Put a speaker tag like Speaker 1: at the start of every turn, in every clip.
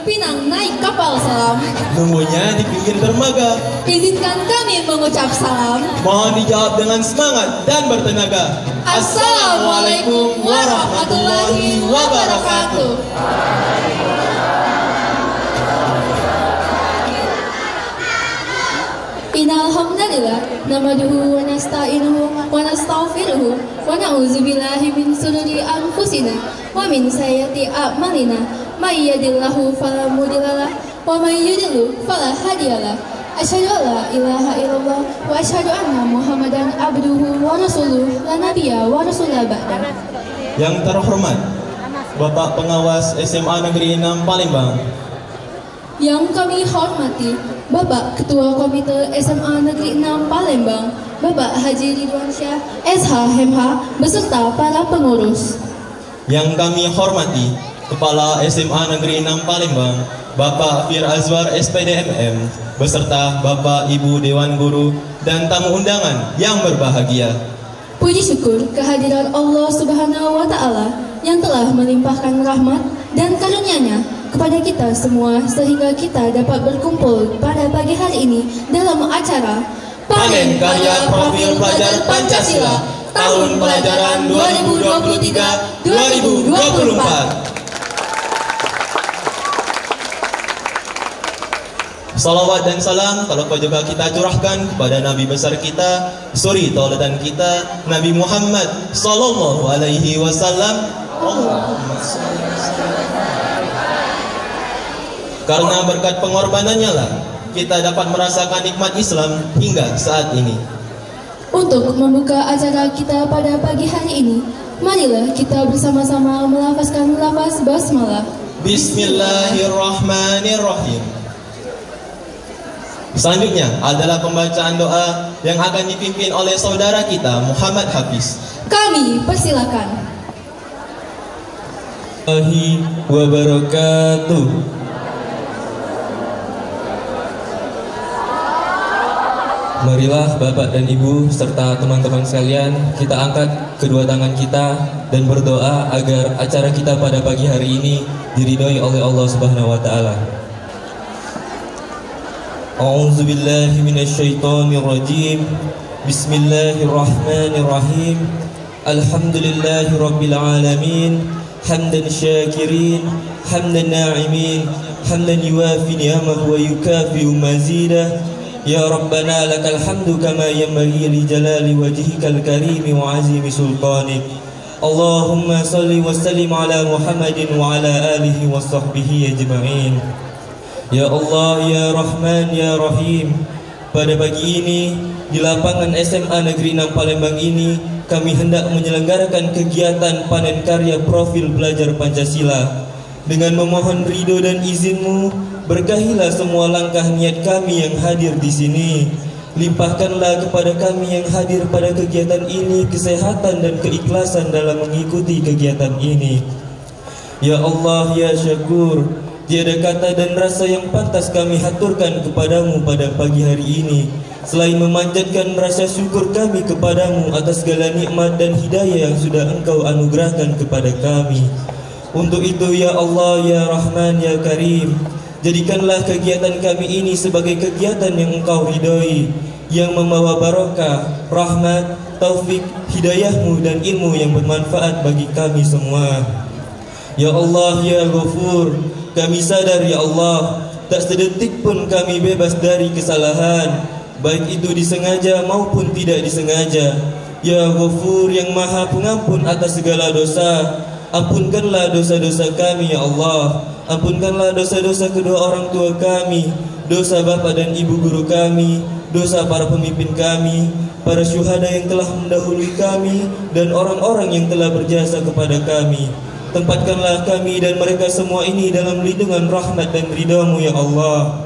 Speaker 1: Pinang naik kapal salam.
Speaker 2: Nunggunya di pinggir dermaga.
Speaker 1: Izinkan kami mengucap salam.
Speaker 2: Mohon dijawab dengan semangat dan bertenaga.
Speaker 1: Assalamualaikum warahmatullahi wabarakatuh. Innal hamdalillah nahmaduhu wa nasta'inuhu wa nastaghfiruhu wa na'udzu billahi min shururi anfusina wa min sayyiati a'malina. May yahdihillahu fala mudilla lahu wa may yudlil fala hadiya lahu. Asyhadu an la ilaha illallah wa asyhadu anna Muhammadan abduhu wa rasuluhu la nabiyya wa rasula ba'da.
Speaker 2: Yang terhormat Bapak Pengawas SMA Negeri 6 Palembang.
Speaker 1: Yang kami hormati Bapak Ketua Komite SMA Negeri 6 Palembang, Bapak Haji Ridwansyah SH MH beserta para pengurus.
Speaker 2: Yang kami hormati Kepala SMA Negeri 6 Palembang, Bapak Fir Azwar SPDMM beserta Bapak Ibu Dewan Guru dan tamu undangan yang berbahagia.
Speaker 1: Puji syukur kehadiran Allah Subhanahu wa Ta'ala yang telah melimpahkan rahmat dan karunia-Nya kepada kita semua sehingga kita dapat berkumpul pada pagi hari ini dalam acara
Speaker 2: Panen Karya Profil Pelajar Pancasila tahun pelajaran 2023-2024. Salawat dan salam kalau juga kita curahkan kepada Nabi besar kita, suri tauladan kita, Nabi Muhammad sallallahu alaihi wasallam. Karena berkat pengorbanannya lah kita dapat merasakan nikmat Islam hingga saat ini.
Speaker 1: Untuk membuka acara kita pada pagi hari ini, marilah kita bersama-sama melafazkan lafaz basmalah.
Speaker 2: Bismillahirrahmanirrahim. Selanjutnya adalah pembacaan doa yang akan dipimpin oleh saudara kita Muhammad Hafiz.
Speaker 1: Kami persilakan.
Speaker 2: Warahmatullahi wabarakatuh.
Speaker 3: Marilah Bapak dan Ibu serta teman-teman sekalian, kita angkat kedua tangan kita dan berdoa agar acara kita pada pagi hari ini diridhoi oleh Allah Subhanahu wa Ta'ala. A'udzu billahi minasyaitonir rajim. Bismillahirrahmanirrahim. Alhamdulillahirabbil alamin. Hamdan syakirin, hamdan na'imin, hamdan yuwafi ni'amahu wa yukafi'u mazidah. Ya Rabbana lakal hamdu kama yanbaghi li jalali wajhikal karim wa azimi sultanik. Allahumma salli wa sallim ala Muhammadin wa ala alihi wa sahbihi ajma'in. Ya Allah, Ya Rahman, Ya Rahim, pada pagi ini di lapangan SMA Negeri 6 Palembang ini kami hendak menyelenggarakan kegiatan panen karya profil pelajar Pancasila. Dengan memohon ridho dan izin-Mu, berkahilah semua langkah niat kami yang hadir di sini. Limpahkanlah kepada kami yang hadir pada kegiatan ini kesehatan dan keikhlasan dalam mengikuti kegiatan ini. Ya Allah, Ya Syakur, tiada kata dan rasa yang pantas kami haturkan kepadamu pada pagi hari ini selain memanjatkan rasa syukur kami kepadamu atas segala nikmat dan hidayah yang sudah Engkau anugerahkan kepada kami. Untuk itu ya Allah, Ya Rahman, Ya Karim, jadikanlah kegiatan kami ini sebagai kegiatan yang Engkau ridhoi, yang membawa barokah, rahmat, taufik, hidayah-Mu dan ilmu yang bermanfaat bagi kami semua. Ya Allah, Ya Ghafur, kami sadar ya Allah, tak sedetik pun kami bebas dari kesalahan, baik itu disengaja maupun tidak disengaja. Ya Ghafur yang maha pengampun atas segala dosa, ampunkanlah dosa-dosa kami ya Allah. Ampunkanlah dosa-dosa kedua orang tua kami, dosa bapa dan ibu guru kami, dosa para pemimpin kami, para syuhada yang telah mendahului kami, dan orang-orang yang telah berjasa kepada kami. Tempatkanlah kami dan mereka semua ini dalam lindungan rahmat dan ridha-Mu ya Allah.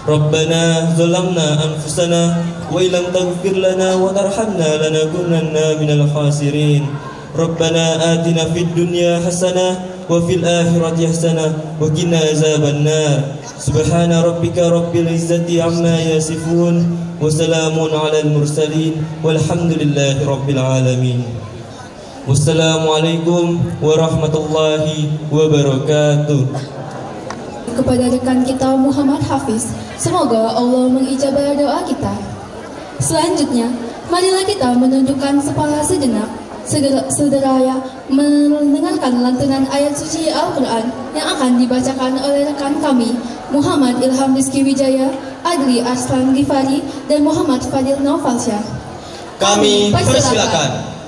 Speaker 3: Rabbana zalamna anfusana wa illam taghfir lana wa tarhamna lanakunanna minal khasirin. Rabbana atina fid dunya hasanah wa fil akhirati hasanah wa qina azaban nar. Subhana rabbika rabbil izzati amma yasifun wa salamun alal mursalin walhamdulillahi rabbil alamin. Wassalamualaikum warahmatullahi wabarakatuh.
Speaker 1: Kepada rekan kita Muhammad Hafiz, semoga Allah mengijabah doa kita. Selanjutnya, marilah kita menundukkan kepala sejenak, saudara mendengarkan lantunan ayat suci Al-Quran yang akan dibacakan oleh rekan kami Muhammad Ilham Rizky Wijaya, Adli Arslan Ghifari, dan Muhammad Fadil Naufalsyah.
Speaker 2: Kami persilakan.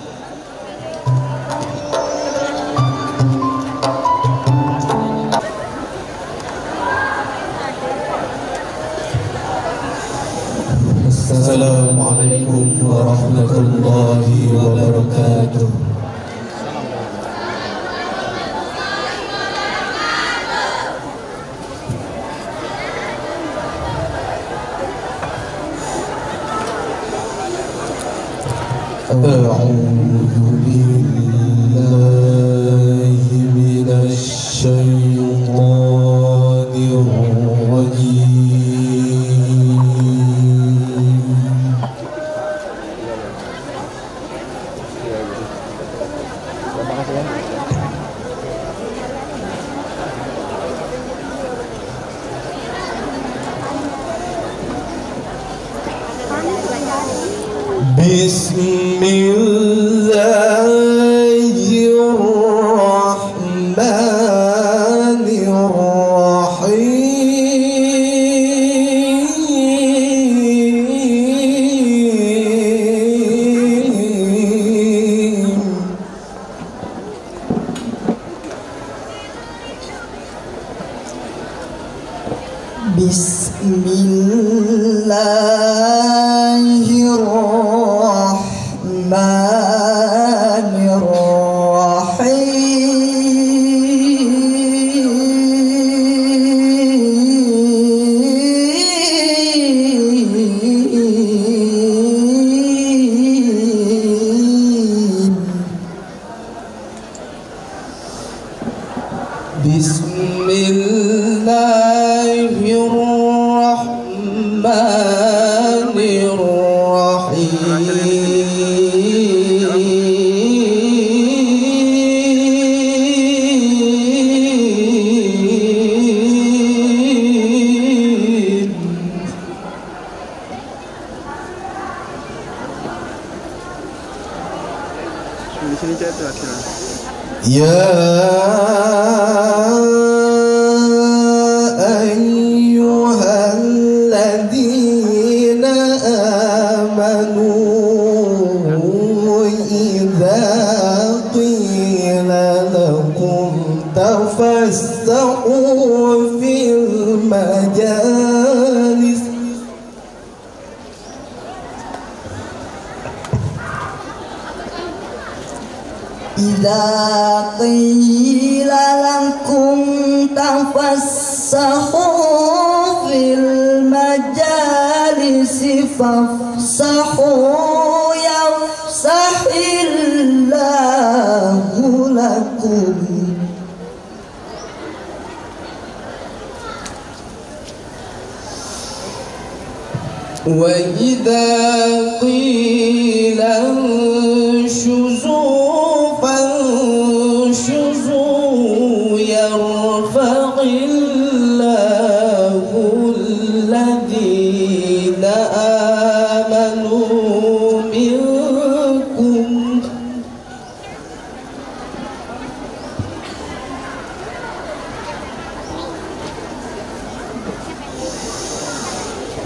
Speaker 4: Assalamualaikum warahmatullahi wabarakatuh. A'udzu billahi minasy syaithanir rajim.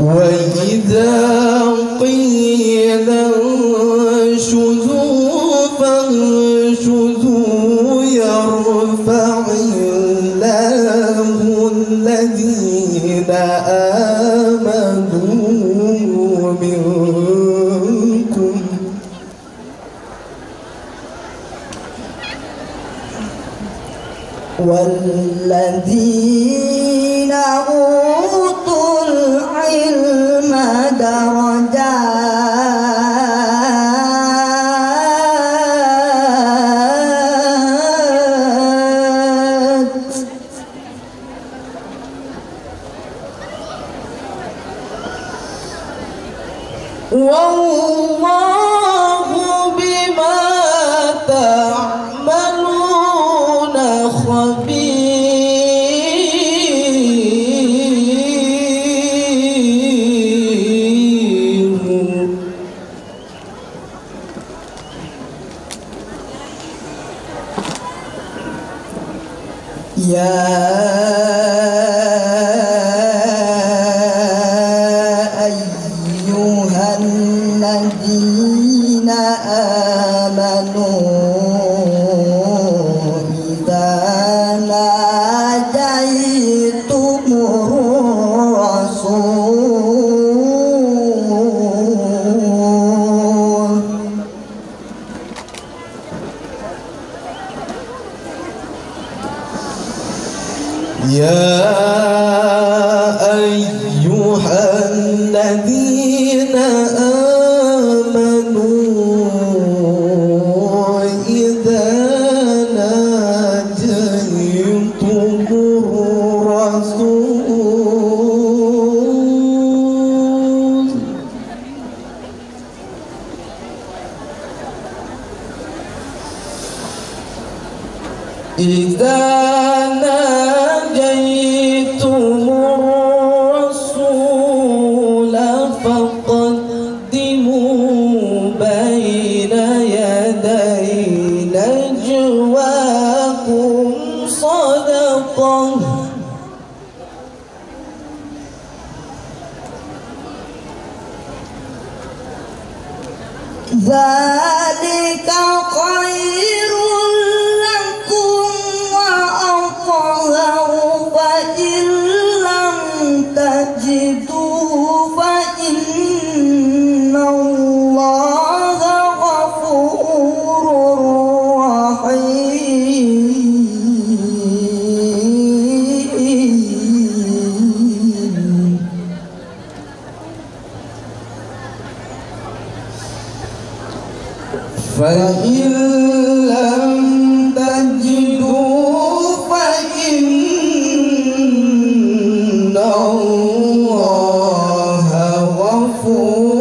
Speaker 4: وإذا قيل انشزوا فانشزوا يرفع الله الذين آمنوا منكم والذين أوتوا العلم درجات والله بما تعملون خبير. يا أيها الذين آمنوا إذا ناجيتم الرسول يا أيها الذين آمنوا إذا ناجيتم الرسول إذا ناجيتم الرسول فقدموا بين يدي نجواكم صدقة ذلك خير لكم وأطهر فإن لم تجدوا فإن الله غفور رحيم. فإن لم تجدوا فإن الله غفور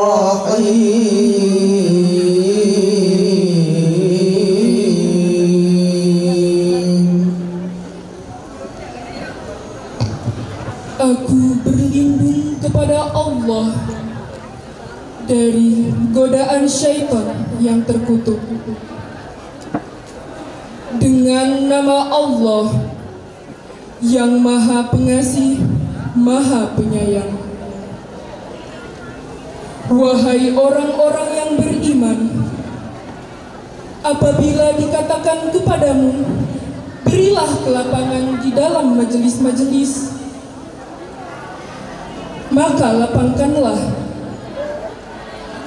Speaker 4: رحيم.
Speaker 5: Aku berlindung kepada Allah dari godaan syaitan yang terkutuk. Dengan nama Allah yang Maha Pengasih, Maha Penyayang. Wahai orang-orang yang beriman, apabila dikatakan kepadamu, berilah kelapangan di dalam majelis-majelis, maka lapangkanlah.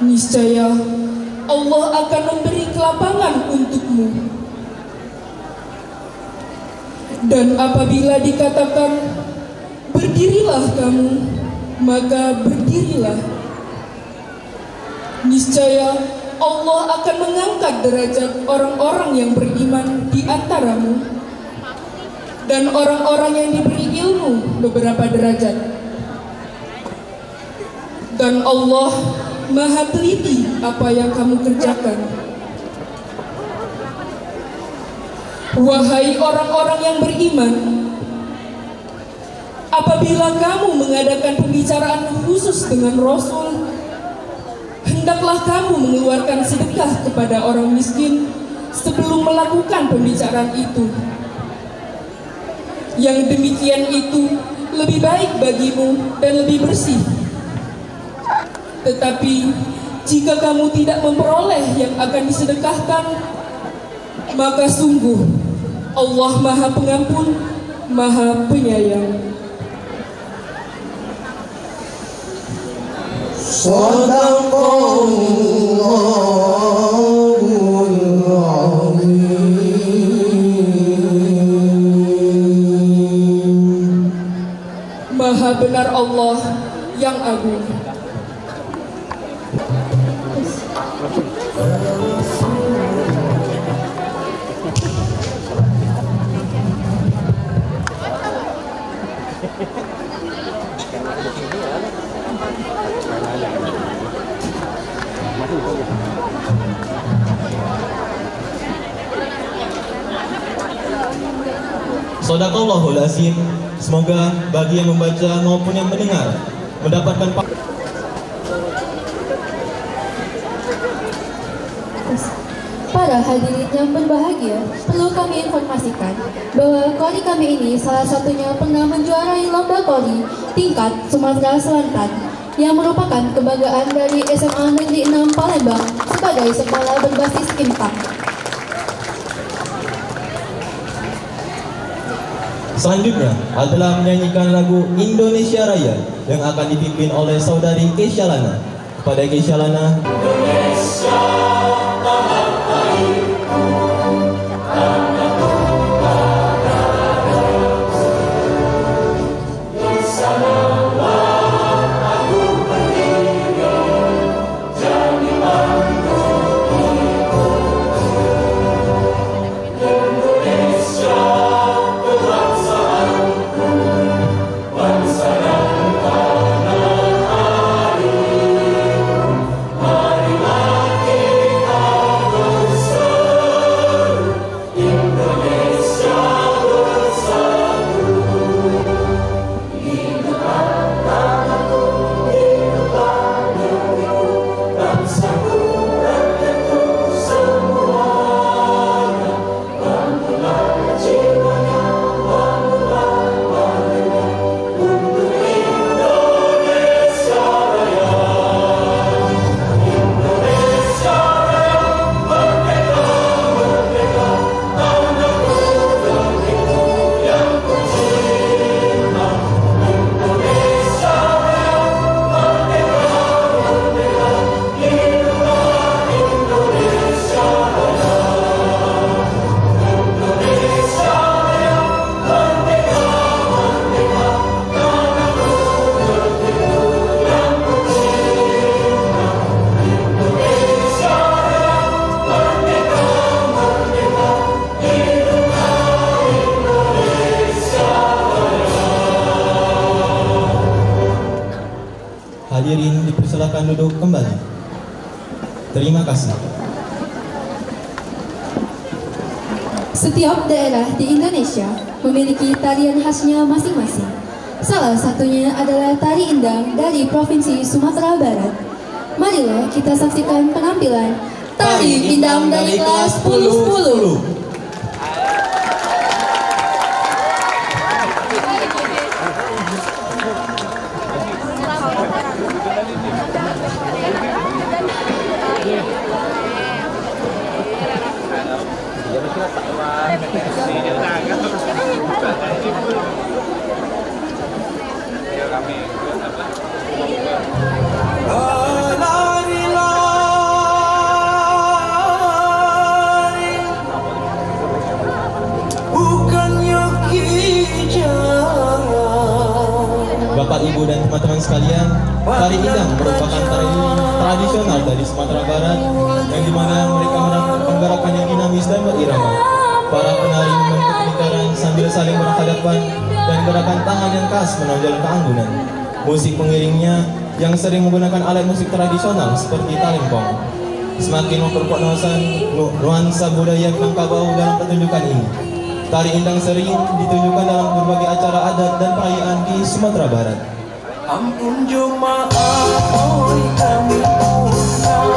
Speaker 5: Niscaya Allah akan memberi kelapangan untukmu. Dan apabila dikatakan berdirilah kamu, maka berdirilah. Niscaya Allah akan mengangkat derajat orang-orang yang beriman di antaramu dan orang-orang yang diberi ilmu beberapa derajat. Dan Allah Maha teliti apa yang kamu kerjakan. Wahai orang-orang yang beriman, apabila kamu mengadakan pembicaraan khusus dengan Rasul, hendaklah kamu mengeluarkan sedekah kepada orang miskin sebelum melakukan pembicaraan itu. Yang demikian itu lebih baik bagimu dan lebih bersih. Tetapi jika kamu tidak memperoleh yang akan disedekahkan, maka sungguh Allah Maha Pengampun, Maha Penyayang.
Speaker 4: Sadaqallahul Azim.
Speaker 5: Maha benar Allah yang agung.
Speaker 2: Sadaqallahul Azim. Semoga bagi yang membaca maupun yang mendengar mendapatkan
Speaker 1: Para hadirin yang berbahagia, perlu kami informasikan bahwa kori kami ini salah satunya pernah menjuarai lomba kori tingkat Sumatera Selatan yang merupakan kebanggaan dari SMA Negeri 6 Palembang sebagai sekolah berbasis impact.
Speaker 2: Selanjutnya adalah menyanyikan lagu Indonesia Raya yang akan dipimpin oleh saudari Keisha Lana. Kepada Keisha Lana. Hadirin dipersilakan duduk kembali. Terima kasih.
Speaker 1: Setiap daerah di Indonesia memiliki tarian khasnya masing-masing. Salah satunya adalah tari indang dari Provinsi Sumatera Barat. Marilah kita saksikan penampilan tari indang dari kelas 10-10.
Speaker 2: Bapak, Ibu, dan teman-teman sekalian, tari indang merupakan tari tradisional dari Sumatera Barat yang dimana mereka melakukan penggerakan yang dinamis dan berirama. Para penari membentuk lingkaran sambil saling berhadapan dan gerakan tangan yang khas menonjol keanggunan. Musik pengiringnya yang sering menggunakan alat musik tradisional seperti talempong semakin memperkuat nuansa budaya Minangkabau dalam pertunjukan ini. Tari indang sering ditunjukkan dalam berbagai acara adat dan perayaan di Sumatera Barat.
Speaker 6: Ampun jemaah oi kami undang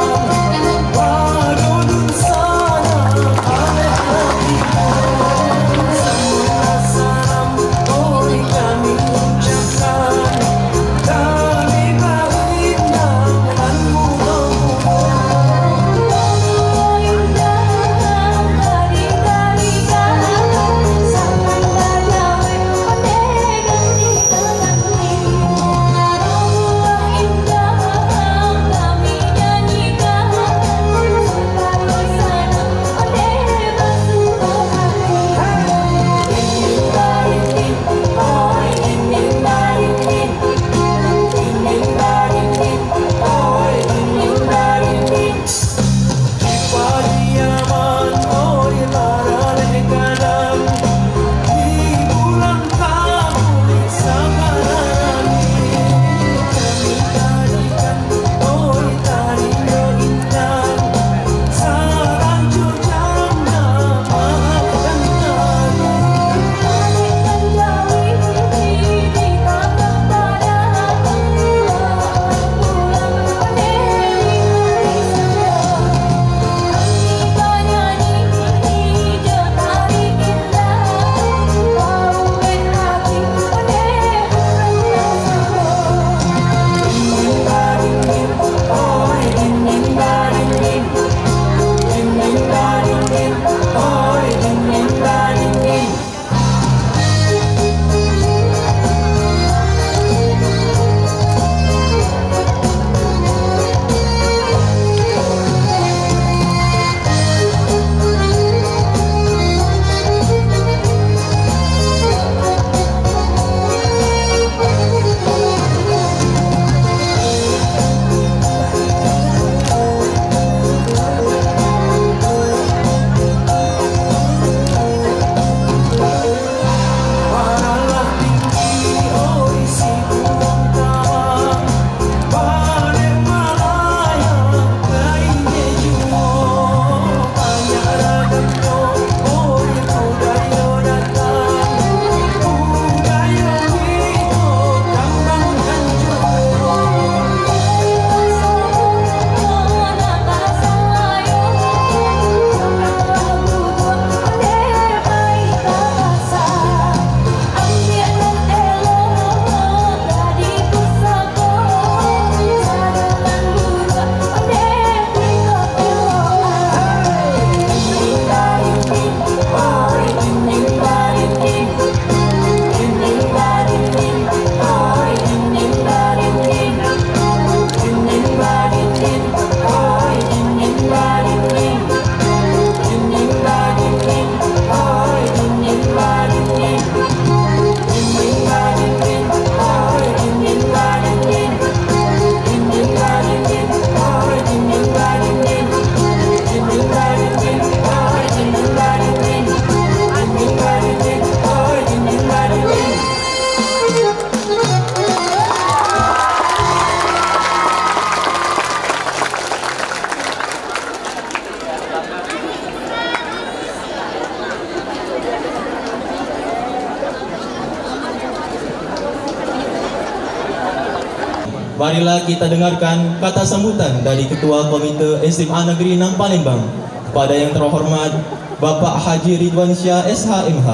Speaker 2: marilah kita dengarkan kata sambutan dari Ketua Komite SMA Negeri 6 Palembang kepada yang terhormat Bapak Haji Ridwansyah SHMH.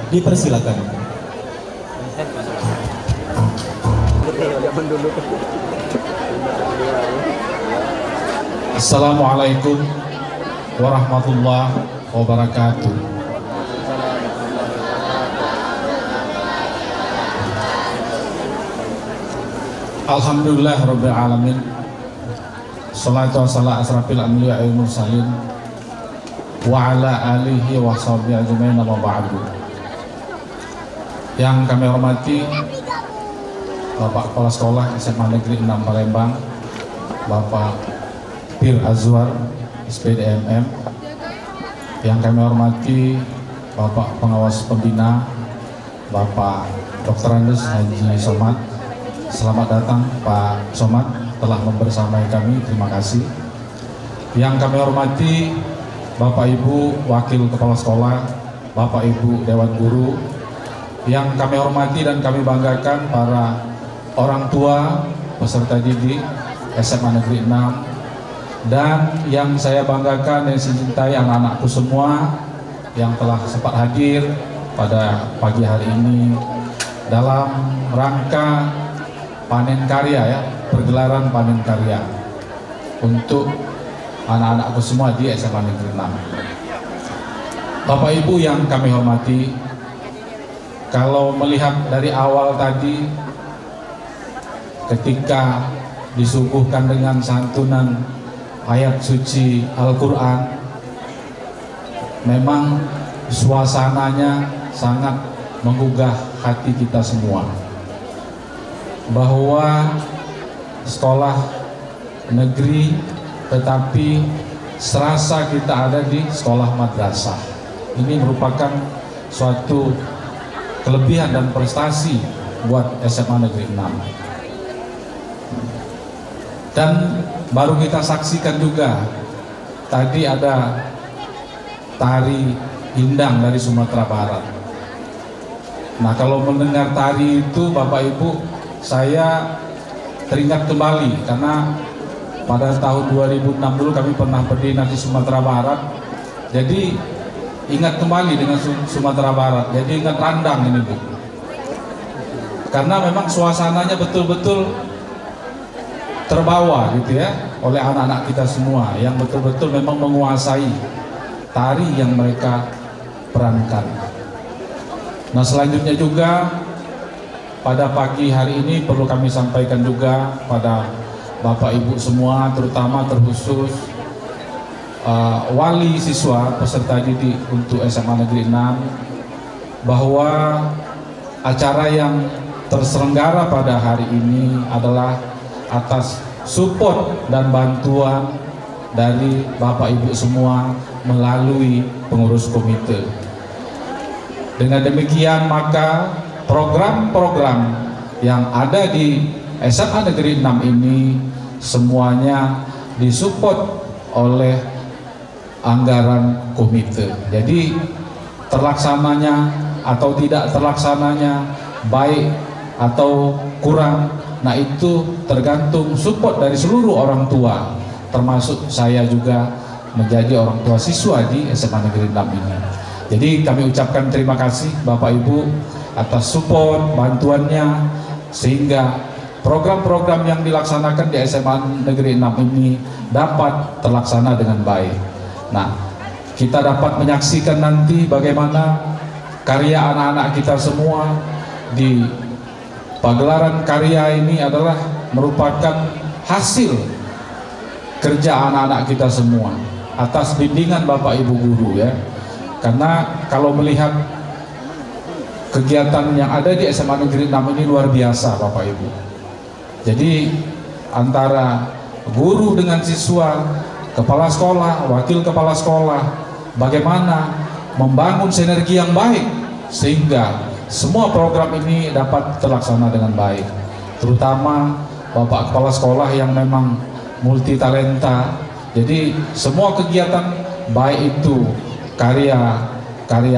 Speaker 2: Dipersilakan.
Speaker 7: Assalamualaikum warahmatullahi wabarakatuh. Alhamdulillah Rabbil Alamin. Salatu wassalamu asrafil anbiya wal mursalin wa ala alihi wa sahbihi ajmain, amma ba'du. Yang kami hormati Bapak Kepala Sekolah SMA Negeri 6 Palembang, Bapak Pir Azwar SPDMM. Yang kami hormati Bapak Pengawas Pembina, Bapak Dr. Andes Haji Somad. Selamat datang Pak Somad, telah membersamai kami, terima kasih. Yang kami hormati Bapak Ibu Wakil Kepala Sekolah, Bapak Ibu Dewan Guru. Yang kami hormati dan kami banggakan para orang tua peserta didik SMA Negeri 6. Dan yang saya banggakan dan saya cintai anak-anakku semua yang telah sempat hadir pada pagi hari ini dalam rangka panen karya, ya, pergelaran panen karya untuk anak-anakku semua di SMA Negeri 6. Bapak Ibu yang kami hormati, kalau melihat dari awal tadi ketika disuguhkan dengan santunan ayat suci Al-Quran, memang suasananya sangat menggugah hati kita semua, bahwa sekolah negeri tetapi serasa kita ada di sekolah madrasah. Ini merupakan suatu kelebihan dan prestasi buat SMA Negeri 6. Dan baru kita saksikan juga tadi ada tari Hindang dari Sumatera Barat. Nah, kalau mendengar tari itu Bapak Ibu, saya teringat kembali karena pada tahun 2006 dulu kami pernah berdinas di Sumatera Barat. Jadi ingat kembali dengan Sumatera Barat. Jadi ingat randang ini, Bu. Karena memang suasananya betul-betul terbawa gitu ya oleh anak-anak kita semua yang betul-betul memang menguasai tari yang mereka perankan. Nah, selanjutnya juga pada pagi hari ini perlu kami sampaikan juga pada Bapak Ibu semua, terutama terkhusus wali siswa peserta didik untuk SMA Negeri 6, bahwa acara yang terselenggara pada hari ini adalah atas support dan bantuan dari Bapak Ibu semua melalui pengurus komite. Dengan demikian maka program-program yang ada di SMA Negeri 6 ini semuanya disupport oleh anggaran komite. Jadi terlaksananya atau tidak terlaksananya, baik atau kurang, nah itu tergantung support dari seluruh orang tua, termasuk saya juga menjadi orang tua siswa di SMA Negeri 6 ini. Jadi kami ucapkan terima kasih Bapak Ibu atas support, bantuannya, sehingga program-program yang dilaksanakan di SMA Negeri 6 ini dapat terlaksana dengan baik. Nah, kita dapat menyaksikan nanti bagaimana karya anak-anak kita semua di pagelaran karya ini adalah merupakan hasil kerja anak-anak kita semua atas bimbingan Bapak Ibu guru, ya. Karena kalau melihat kegiatan yang ada di SMA Negeri 6 ini luar biasa Bapak Ibu. Jadi antara guru dengan siswa, kepala sekolah, wakil kepala sekolah, bagaimana membangun sinergi yang baik sehingga semua program ini dapat terlaksana dengan baik. Terutama Bapak kepala sekolah yang memang multi talenta. Jadi semua kegiatan baik itu karya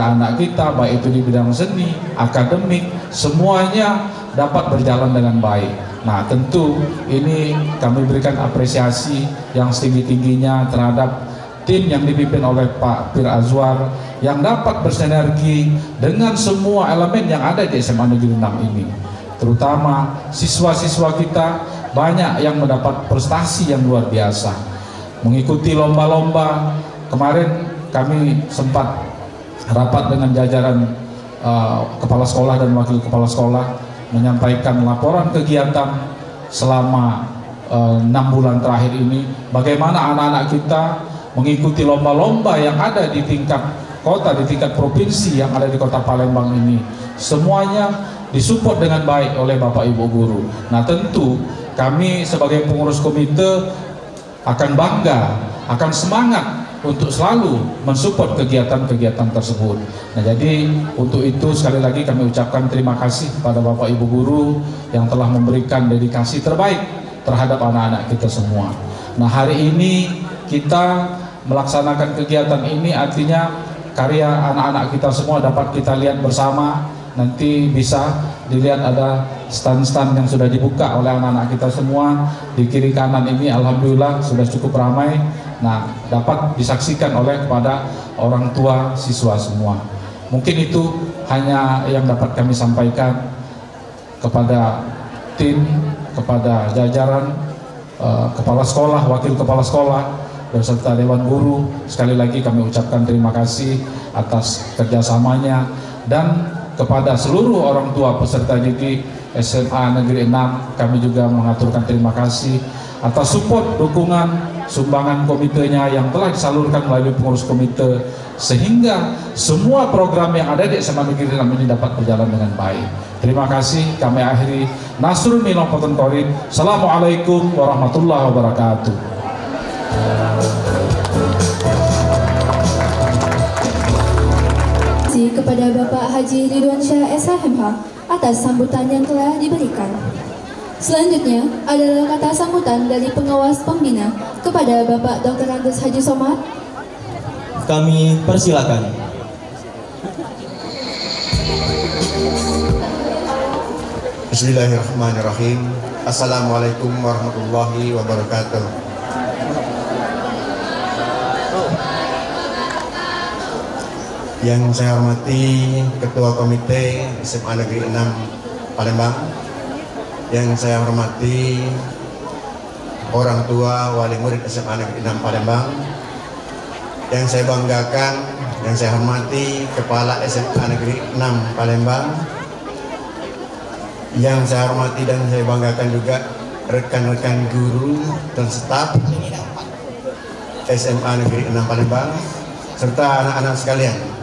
Speaker 7: anak kita, baik itu di bidang seni, akademik, semuanya dapat berjalan dengan baik. Nah, tentu ini kami berikan apresiasi yang setinggi-tingginya terhadap tim yang dipimpin oleh Pak Pir Azwar yang dapat bersinergi dengan semua elemen yang ada di SMA Negeri 6 ini. Terutama siswa-siswa kita banyak yang mendapat prestasi yang luar biasa. Mengikuti lomba-lomba, kemarin kami sempat rapat dengan jajaran kepala sekolah dan wakil kepala sekolah menyampaikan laporan kegiatan selama 6 bulan terakhir ini, bagaimana anak-anak kita mengikuti lomba-lomba yang ada di tingkat kota, di tingkat provinsi yang ada di Kota Palembang ini. Semuanya disupport dengan baik oleh Bapak Ibu guru. Nah, tentu kami sebagai pengurus komite akan bangga, akan semangat untuk selalu mensupport kegiatan-kegiatan tersebut. Nah, jadi untuk itu sekali lagi kami ucapkan terima kasih kepada Bapak Ibu guru yang telah memberikan dedikasi terbaik terhadap anak-anak kita semua. Nah, hari ini kita melaksanakan kegiatan ini artinya karya anak-anak kita semua dapat kita lihat bersama. Nanti bisa dilihat ada stand-stand yang sudah dibuka oleh anak-anak kita semua di kiri kanan ini, alhamdulillah sudah cukup ramai. Nah, dapat disaksikan oleh kepada orang tua siswa semua. Mungkin itu hanya yang dapat kami sampaikan kepada tim, kepada jajaran kepala sekolah, wakil kepala sekolah, beserta Dewan Guru. Sekali lagi kami ucapkan terima kasih atas kerjasamanya, dan kepada seluruh orang tua peserta didik SMA Negeri 6 kami juga mengaturkan terima kasih atas support, dukungan, sumbangan komitenya yang telah disalurkan melalui pengurus komite, sehingga semua program yang ada di SMA Negeri 6 ini dapat berjalan dengan baik. Terima kasih, kami akhiri. Nasrul Minal Poton Korin. Assalamualaikum warahmatullahi wabarakatuh.
Speaker 1: Kepada Bapak Haji Ridwan Syah SHMH atas sambutan yang telah diberikan. Selanjutnya adalah kata sambutan dari pengawas pembina kepada Bapak Dr. Andes Haji Somad.
Speaker 2: Kami persilakan.
Speaker 8: Bismillahirrahmanirrahim. Assalamualaikum warahmatullahi wabarakatuh. Yang saya hormati Ketua Komite SMA Negeri 6 Palembang, yang saya hormati orang tua wali murid SMA Negeri 6 Palembang, yang saya banggakan, yang saya hormati Kepala SMA Negeri 6 Palembang, yang saya hormati dan saya banggakan juga rekan-rekan guru dan staf SMA Negeri 6 Palembang, serta anak-anak sekalian.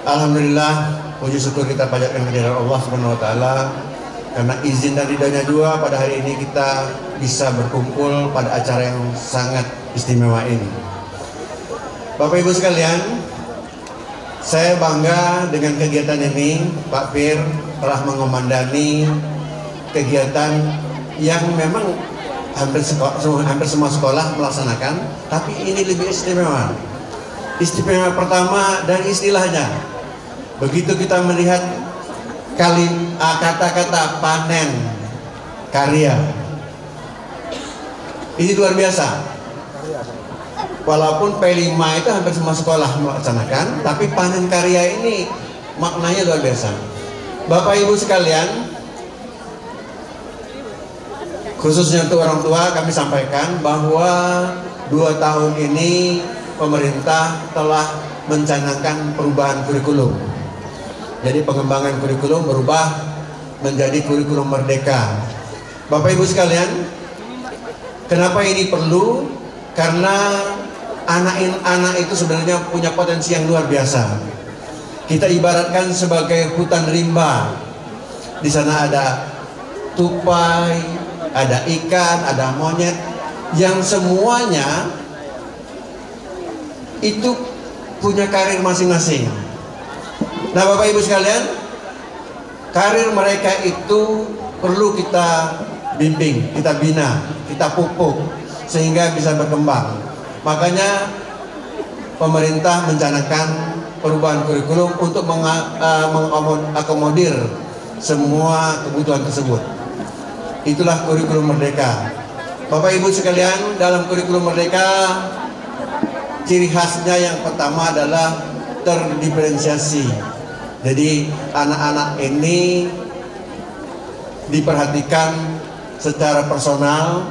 Speaker 8: Alhamdulillah, puji syukur kita panjatkan kehadirat Allah Subhanahu wa taala karena izin dan ridhonya juga pada hari ini kita bisa berkumpul pada acara yang sangat istimewa ini. Bapak Ibu sekalian, saya bangga dengan kegiatan ini. Pak Pir telah mengomandani kegiatan yang memang hampir semua sekolah melaksanakan, tapi ini lebih istimewa. Istimewa pertama dari istilahnya. Begitu kita melihat kata-kata panen karya, ini luar biasa. Walaupun P5 itu hampir semua sekolah melaksanakan, tapi panen karya ini maknanya luar biasa. Bapak Ibu sekalian, khususnya untuk orang tua, kami sampaikan bahwa 2 tahun ini pemerintah telah mencanangkan perubahan kurikulum. Jadi pengembangan kurikulum berubah menjadi kurikulum merdeka. Bapak Ibu sekalian, kenapa ini perlu? Karena anak-anak itu sebenarnya punya potensi yang luar biasa. Kita ibaratkan sebagai hutan rimba. Di sana ada tupai, ada ikan, ada monyet, yang semuanya itu punya karir masing-masing. Nah, Bapak Ibu sekalian, karir mereka itu perlu kita bimbing, kita bina, kita pupuk sehingga bisa berkembang. Makanya pemerintah mencanangkan perubahan kurikulum untuk mengakomodir semua kebutuhan tersebut. Itulah kurikulum merdeka. Bapak Ibu sekalian, dalam kurikulum merdeka ciri khasnya yang pertama adalah terdiferensiasi. Jadi anak-anak ini diperhatikan secara personal,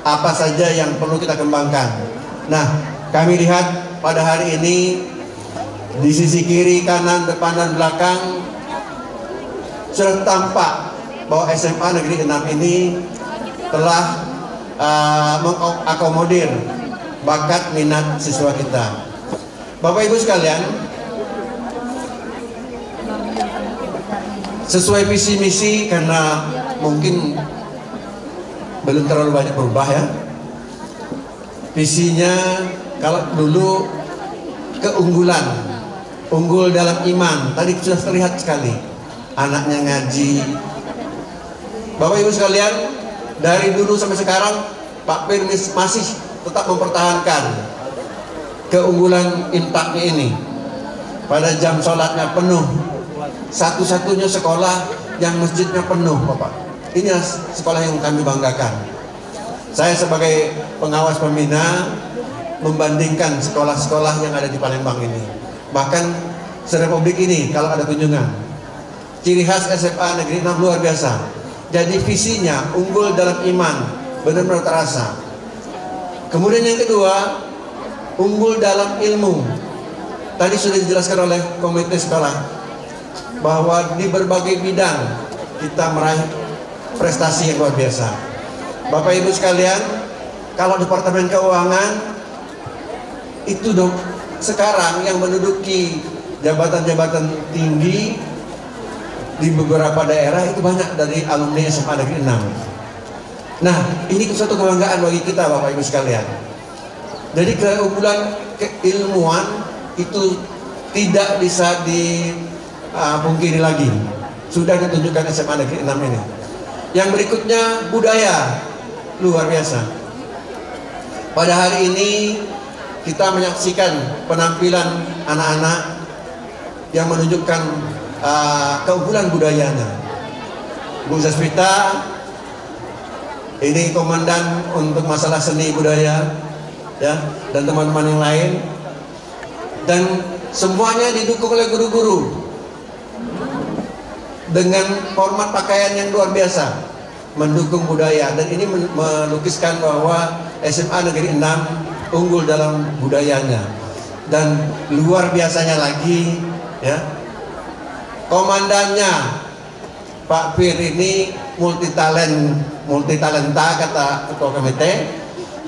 Speaker 8: apa saja yang perlu kita kembangkan. Nah, kami lihat pada hari ini di sisi kiri, kanan, depan dan belakang sudah tampak bahwa SMA Negeri 6 ini telah mengakomodir bakat minat siswa kita. Bapak Ibu sekalian, sesuai visi misi, karena mungkin belum terlalu banyak berubah ya. Visinya kalau dulu keunggulan, unggul dalam iman, tadi sudah terlihat sekali. Anaknya ngaji. Bapak Ibu sekalian, dari dulu sampai sekarang Pak Pir masih tetap mempertahankan keunggulan infaknya ini. Pada jam sholatnya penuh, satu-satunya sekolah yang masjidnya penuh, Bapak. Ini sekolah yang kami banggakan. Saya sebagai pengawas pembina membandingkan sekolah-sekolah yang ada di Palembang ini. Bahkan se-Republik ini kalau ada kunjungan, ciri khas SMA Negeri 6 luar biasa. Jadi visinya unggul dalam iman, benar-benar terasa. Kemudian yang kedua, unggul dalam ilmu. Tadi sudah dijelaskan oleh komite sekolah bahwa di berbagai bidang kita meraih prestasi yang luar biasa. Bapak Ibu sekalian, kalau Departemen Keuangan itu dong sekarang yang menduduki jabatan-jabatan tinggi di beberapa daerah itu banyak dari alumni SMA Negeri 6. Nah, ini suatu kebanggaan bagi kita Bapak Ibu sekalian. Jadi keunggulan keilmuan itu tidak bisa dipungkiri lagi. Sudah ditunjukkan SMA Negeri 6 ini. Yang berikutnya budaya, luar biasa. Pada hari ini kita menyaksikan penampilan anak-anak yang menunjukkan keunggulan budayanya. Bu Zasmita ini komandan untuk masalah seni budaya, ya, dan teman-teman yang lain, dan semuanya didukung oleh guru-guru dengan format pakaian yang luar biasa, mendukung budaya, dan ini melukiskan bahwa SMA Negeri 6 unggul dalam budayanya. Dan luar biasanya lagi, ya, komandannya Pak Pir ini multitalenta kata ketua komite,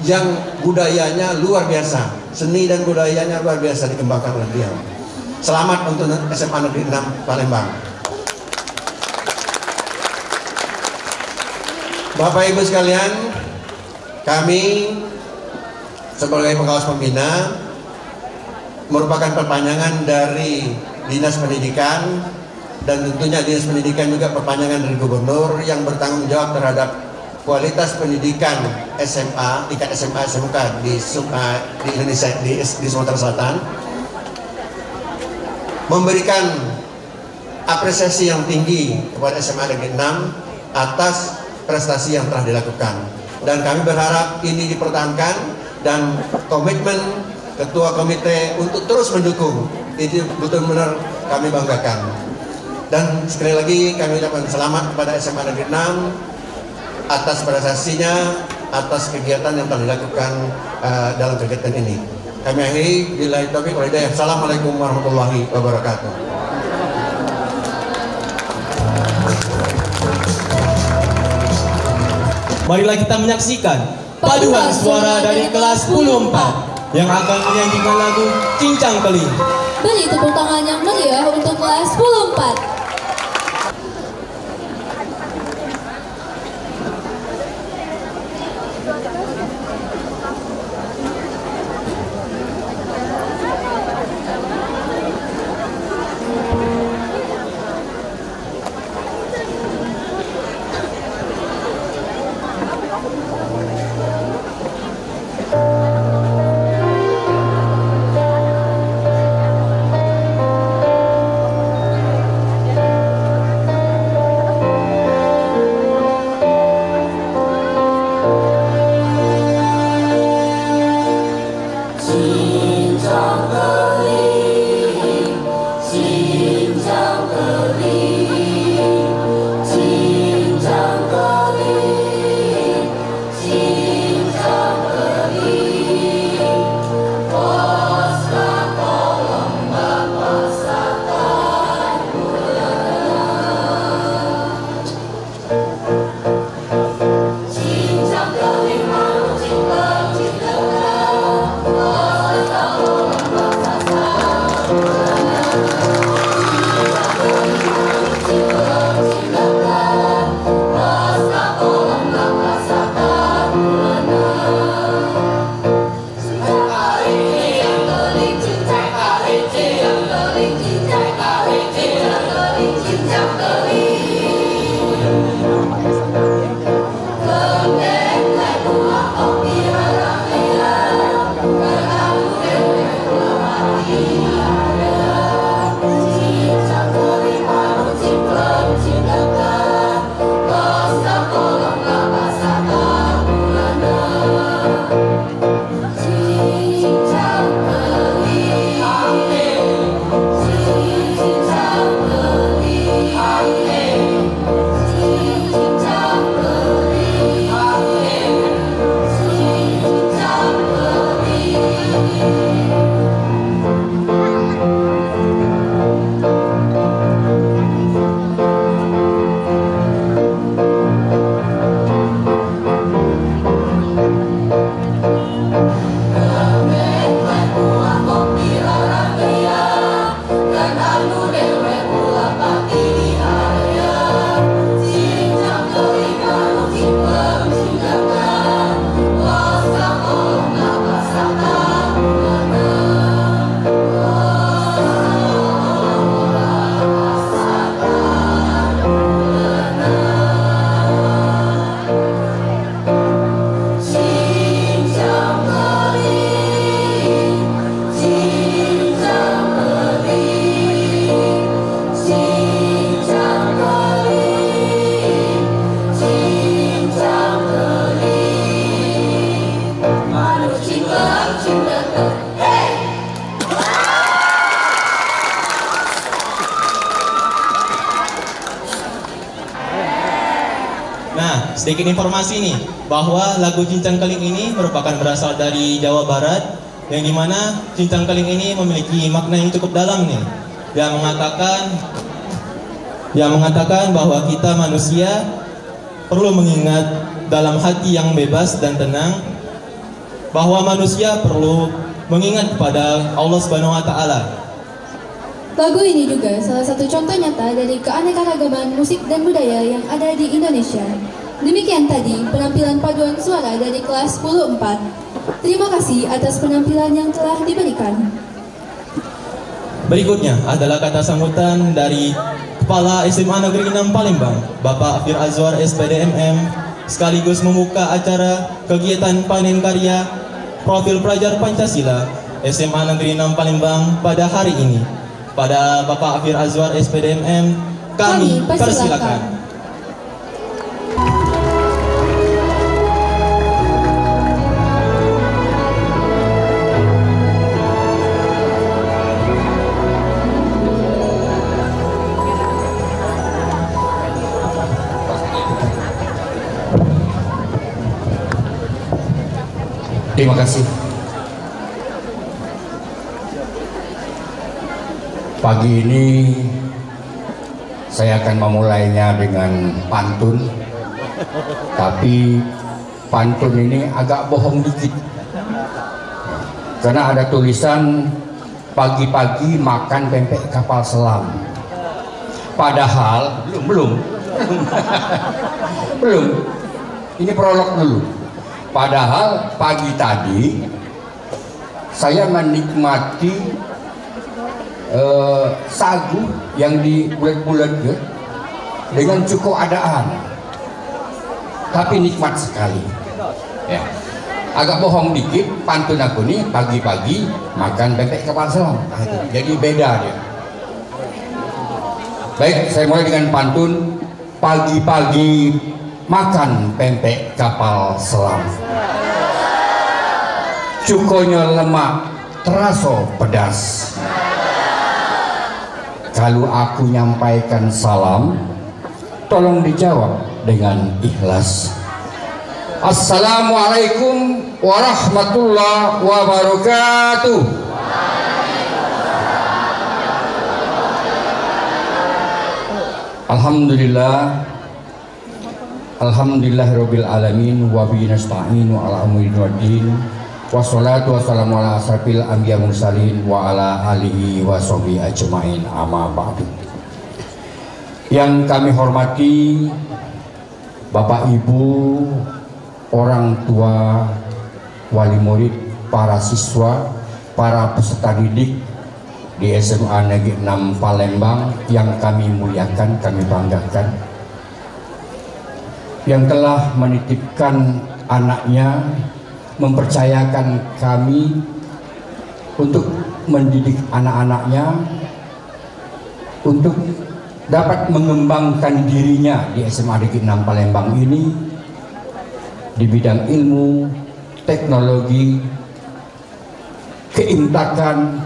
Speaker 8: yang budayanya luar biasa, seni dan budayanya luar biasa dikembangkan oleh beliau. Selamat untuk SMA Negeri 6 Palembang. Bapak Ibu sekalian, kami sebagai pengawas pembina merupakan perpanjangan dari Dinas Pendidikan, dan tentunya Dinas Pendidikan juga perpanjangan dari Gubernur yang bertanggung jawab terhadap kualitas pendidikan SMA, tingkat SMA SMK di Indonesia, di Sumatera Selatan, memberikan apresiasi yang tinggi kepada SMA Negeri 6 atas prestasi yang telah dilakukan. Dan kami berharap ini dipertahankan, dan komitmen ketua komite untuk terus mendukung itu betul-betul kami banggakan. Dan sekali lagi kami ucapkan selamat kepada SMA Negeri 6 atas prestasinya, atas kegiatan yang telah dilakukan dalam kegiatan ini. Kami akhiri, billahi taufiq wal hidayah. Assalamualaikum warahmatullahi wabarakatuh.
Speaker 2: Marilah kita menyaksikan paduan suara dari kelas 10 4 yang akan menyanyikan lagu Cincang Keling.
Speaker 1: Beri tepuk tangan yang meriah untuk kelas 10 4.
Speaker 2: Nah, sedikit informasi nih, bahwa lagu Cincang Keling ini merupakan berasal dari Jawa Barat, yang dimana Cincang Keling ini memiliki makna yang cukup dalam nih, yang mengatakan bahwa kita manusia perlu mengingat dalam hati yang bebas dan tenang, bahwa manusia perlu mengingat kepada Allah Subhanahu wa Ta'ala.
Speaker 1: Lagu ini juga salah satu contoh nyata dari keanekaragaman musik dan budaya yang ada di Indonesia. Demikian tadi penampilan paduan suara dari kelas 10-4. Terima kasih atas penampilan yang telah diberikan.
Speaker 2: Berikutnya adalah kata sambutan dari Kepala SMA Negeri 6 Palembang, Bapak Afir Azwar SPD MM, sekaligus membuka acara kegiatan panen karya profil pelajar Pancasila SMA Negeri 6 Palembang pada hari ini. Pada Bapak Afir Azwar SPD MM, kami persilakan.
Speaker 9: Terima kasih. Pagi ini saya akan memulainya dengan pantun, tapi pantun ini agak bohong dikit, karena ada tulisan pagi-pagi makan pempek kapal selam. Padahal belum. Ini prolog dulu. Padahal pagi tadi saya menikmati sagu yang dibulat-bulat dengan cukup adaan, tapi nikmat sekali. Ya. Agak bohong dikit, pantun aku nih pagi-pagi makan pempek kapal selam. Jadi beda dia. Baik, saya mulai dengan pantun pagi-pagi makan pempek kapal selam. Cukonya lemak, terasa pedas. Kalau aku nyampaikan salam, tolong dijawab dengan ikhlas. Assalamualaikum warahmatullahi wabarakatuh. Alhamdulillah, alhamdulillahirabbil alamin, wa bihi nasta'inu ala umuri waddin. Wassalatu wassalamu ala asrafil anbiya mursalin wa ala alihi wa sahbihi ajmain, amma ba'du. Yang kami hormati Bapak Ibu, orang tua, wali murid, para siswa, para peserta didik di SMA Negeri 6 Palembang yang kami muliakan, kami banggakan, yang telah menitipkan anaknya, mempercayakan kami untuk mendidik anak-anaknya untuk dapat mengembangkan dirinya di SMA Negeri 6 Palembang ini di bidang ilmu, teknologi, keintakan,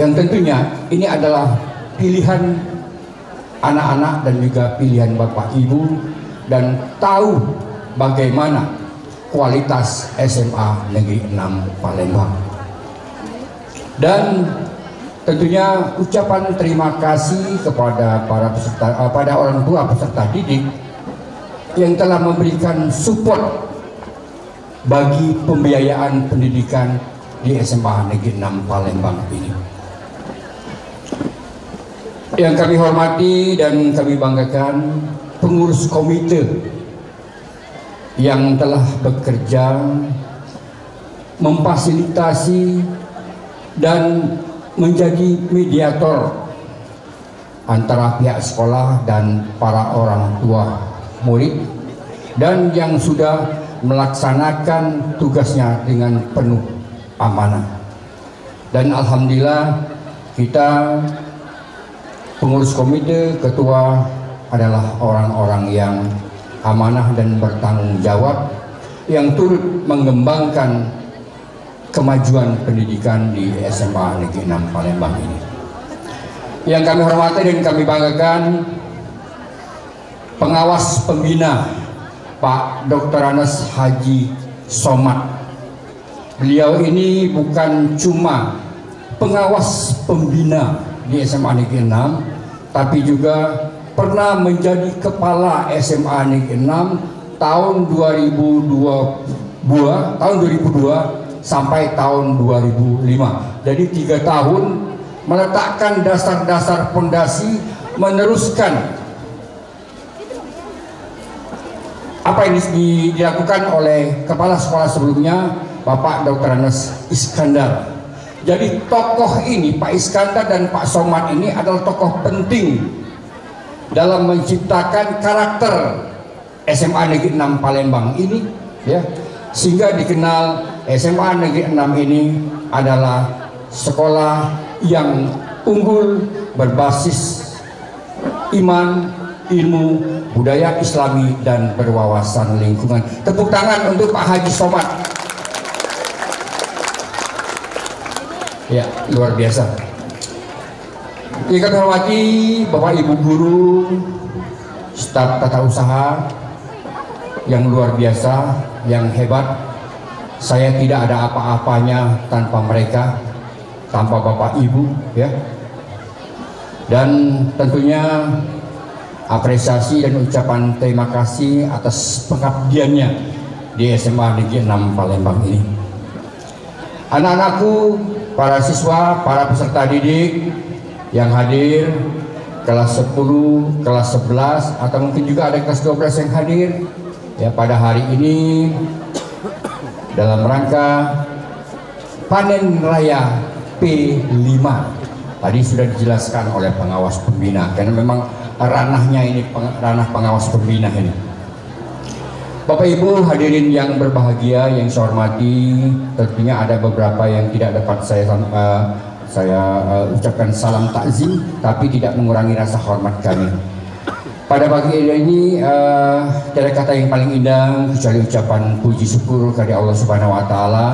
Speaker 9: yang tentunya ini adalah pilihan anak-anak dan juga pilihan Bapak Ibu, dan tahu bagaimana kualitas SMA Negeri 6 Palembang. Dan tentunya ucapan terima kasih kepada para peserta, pada orang tua peserta didik yang telah memberikan support bagi pembiayaan pendidikan di SMA Negeri 6 Palembang ini. Yang kami hormati dan kami banggakan pengurus komite yang telah bekerja memfasilitasi dan menjadi mediator antara pihak sekolah dan para orang tua murid, dan yang sudah melaksanakan tugasnya dengan penuh amanah. Dan alhamdulillah kita pengurus komite, ketua adalah orang-orang yang amanah dan bertanggung jawab, yang turut mengembangkan kemajuan pendidikan di SMA Negeri 6 Palembang ini. Yang kami hormati dan kami banggakan, pengawas pembina Pak Dr. Anas Haji Somad. Beliau ini bukan cuma pengawas pembina di SMA Negeri 6, tapi juga pernah menjadi kepala SMA Negeri 6 tahun 2002 sampai tahun 2005. Jadi 3 tahun meletakkan dasar-dasar fondasi, meneruskan apa yang dilakukan oleh kepala sekolah sebelumnya, Bapak Dr. Anas Iskandar. Jadi tokoh ini, Pak Iskandar dan Pak Somad ini adalah tokoh penting dalam menciptakan karakter SMA Negeri 6 Palembang ini, ya, sehingga dikenal SMA Negeri 6 ini adalah sekolah yang unggul berbasis iman, ilmu, budaya Islami dan berwawasan lingkungan. Tepuk tangan untuk Pak Haji Somad. Ya, luar biasa. Yang kami hormati Bapak Ibu guru, staf tata usaha yang luar biasa, yang hebat. Saya tidak ada apa-apanya tanpa mereka, tanpa Bapak Ibu, ya. Dan tentunya apresiasi dan ucapan terima kasih atas pengabdiannya di SMA Negeri 6 Palembang ini. Anak-anakku, para siswa, para peserta didik yang hadir, kelas 10, kelas 11, atau mungkin juga ada kelas 12 yang hadir ya pada hari ini dalam rangka panen raya P5. Tadi sudah dijelaskan oleh pengawas pembina, karena memang ranahnya ini ranah pengawas pembina ini. Bapak Ibu hadirin yang berbahagia, yang saya hormati, tentunya ada beberapa yang tidak dapat saya ucapkan salam takzim, tapi tidak mengurangi rasa hormat kami. Pada pagi ini tiada kata yang paling indah kecuali ucapan puji syukur kepada Allah Subhanahu wa taala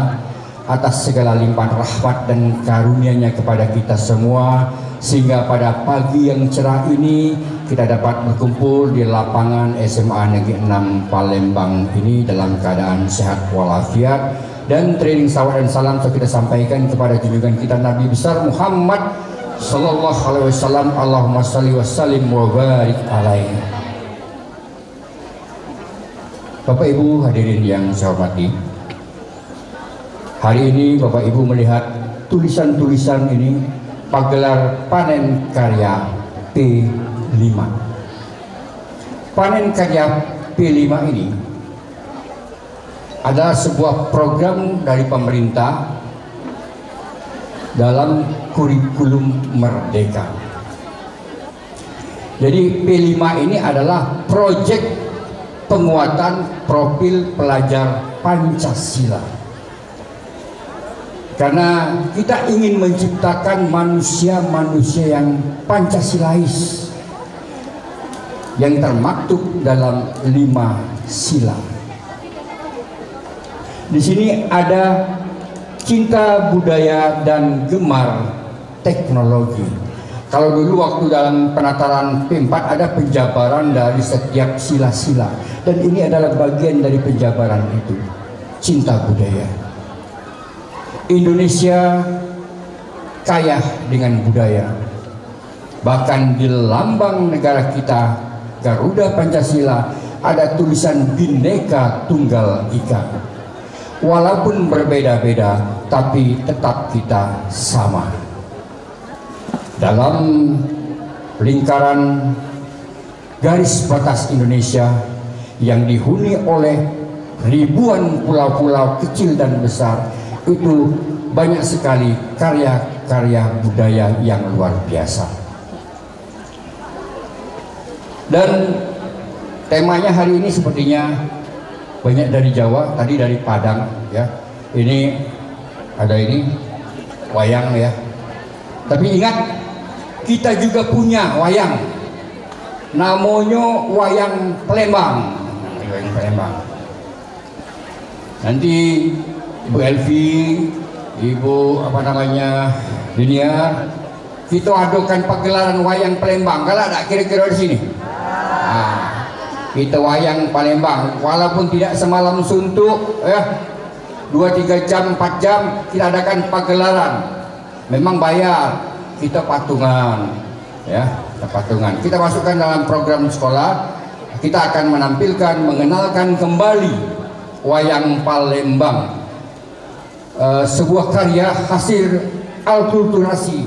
Speaker 9: atas segala limpahan rahmat dan karunia-Nya kepada kita semua, sehingga pada pagi yang cerah ini kita dapat berkumpul di lapangan SMA Negeri 6 Palembang ini dalam keadaan sehat walafiat. Dan training salawat dan salam kita sampaikan kepada junjungan kita Nabi besar Muhammad sallallahu alaihi wasallam. Allahumma shalli wa sallim wa barik alaihi. Bapak Ibu hadirin yang saya hormati, hari ini Bapak Ibu melihat tulisan-tulisan ini, pagelaran panen karya P5. Panen karya P5 ini adalah sebuah program dari pemerintah dalam kurikulum Merdeka. Jadi P5 ini adalah proyek penguatan profil pelajar Pancasila. Karena kita ingin menciptakan manusia-manusia yang Pancasilais, yang termaktub dalam 5 sila. Di sini ada cinta budaya dan gemar teknologi. Kalau dulu waktu dalam penataran P4 ada penjabaran dari setiap sila-sila, dan ini adalah bagian dari penjabaran itu, cinta budaya. Indonesia kaya dengan budaya. Bahkan di lambang negara kita, Garuda Pancasila, ada tulisan Bhinneka Tunggal Ika. Walaupun berbeda-beda, tapi tetap kita sama. Dalam lingkaran garis batas Indonesia yang dihuni oleh ribuan pulau-pulau kecil dan besar, itu banyak sekali karya-karya budaya yang luar biasa. Dan temanya hari ini sepertinya banyak dari Jawa, tadi dari Padang ya. Ini ada ini wayang ya. Tapi ingat, kita juga punya wayang. Namanya wayang Palembang. Wayang Palembang. Nanti Ibu Elvi, Ibu apa namanya Dunia, kita adakan pagelaran wayang Palembang. Kalau ada kira-kira di sini. Nah, kita wayang Palembang, walaupun tidak semalam suntuk, 2-3 jam, 4 jam kita adakan pagelaran. Memang bayar, kita patungan, kita patungan. Kita masukkan dalam program sekolah, kita akan menampilkan, mengenalkan kembali wayang Palembang, sebuah karya hasil alkulturasi